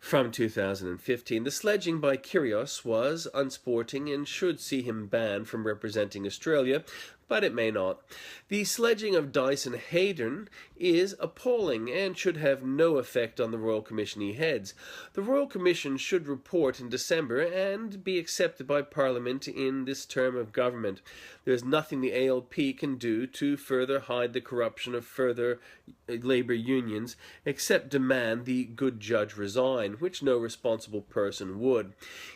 From 2015, the sledging by Kyrgios was unsporting and should see him banned from representing Australia, but it may not. The sledging of Dyson Heydron is appalling and should have no effect on the Royal Commission he heads. The Royal Commission should report in December and be accepted by Parliament in this term of government. There is nothing the ALP can do to further hide the corruption of further labour unions except demand the good judge resign, which no responsible person would.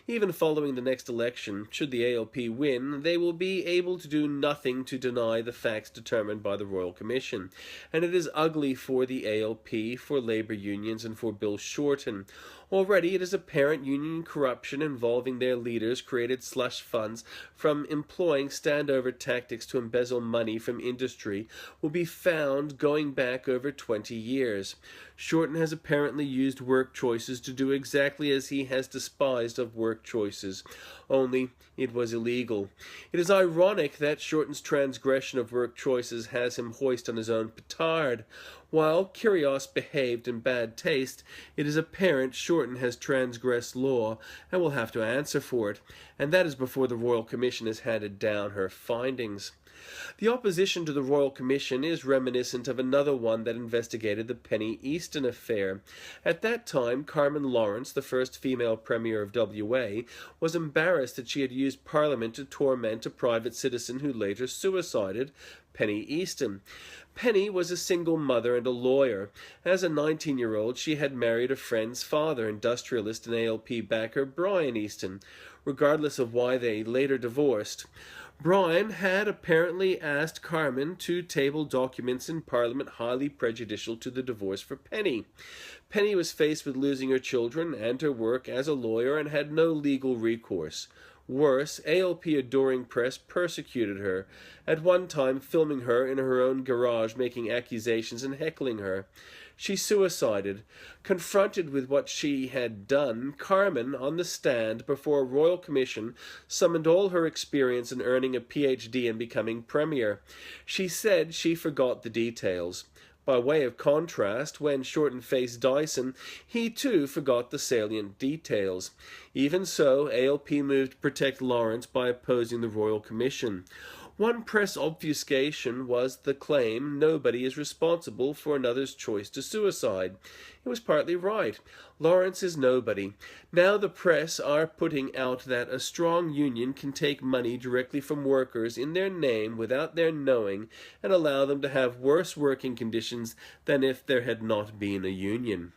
Even following the next election, should the ALP win, they will be able to do nothing to deny the facts determined by the Royal Commission. And it is ugly for the ALP, for labour unions, and for Bill Shorten. Already it is apparent union corruption involving their leaders created slush funds from employing standover tactics to embezzle money from industry will be found going back over 20 years. Shorten has apparently used Workchoices to do exactly as he has despised of Workchoices, only it was illegal. It is ironic that Shorten's transgression of Workchoices has him hoist on his own petard. While Kyrgios behaved in bad taste, it is apparent Shorten has transgressed law and will have to answer for it, and that is before the Royal Commission has handed down her findings. The opposition to the Royal Commission is reminiscent of another one that investigated the Penny Easton affair. At that time, Carmen Lawrence, the first female Premier of WA, was embarrassed that she had used Parliament to torment a private citizen who later suicided, Penny Easton. Penny was a single mother and a lawyer. As a 19-year-old, she had married a friend's father, industrialist and ALP backer Brian Easton, regardless of why they later divorced. Brian had apparently asked Carmen to table documents in Parliament highly prejudicial to the divorce for Penny. Penny was faced with losing her children and her work as a lawyer and had no legal recourse. Worse, ALP adoring press persecuted her, at one time filming her in her own garage making accusations and heckling her. She suicided. Confronted with what she had done, Carmen, on the stand before a Royal Commission, summoned all her experience in earning a PhD and becoming Premier. She said she forgot the details. By way of contrast, when Shorten faced Dyson, he too forgot the salient details. Even so, ALP moved to protect Lawrence by opposing the Royal Commission. One press obfuscation was the claim nobody is responsible for another's choice to suicide. It was partly right. Lawrence is nobody. Now the press are putting out that a strong union can take money directly from workers in their name without their knowing and allow them to have worse working conditions than if there had not been a union.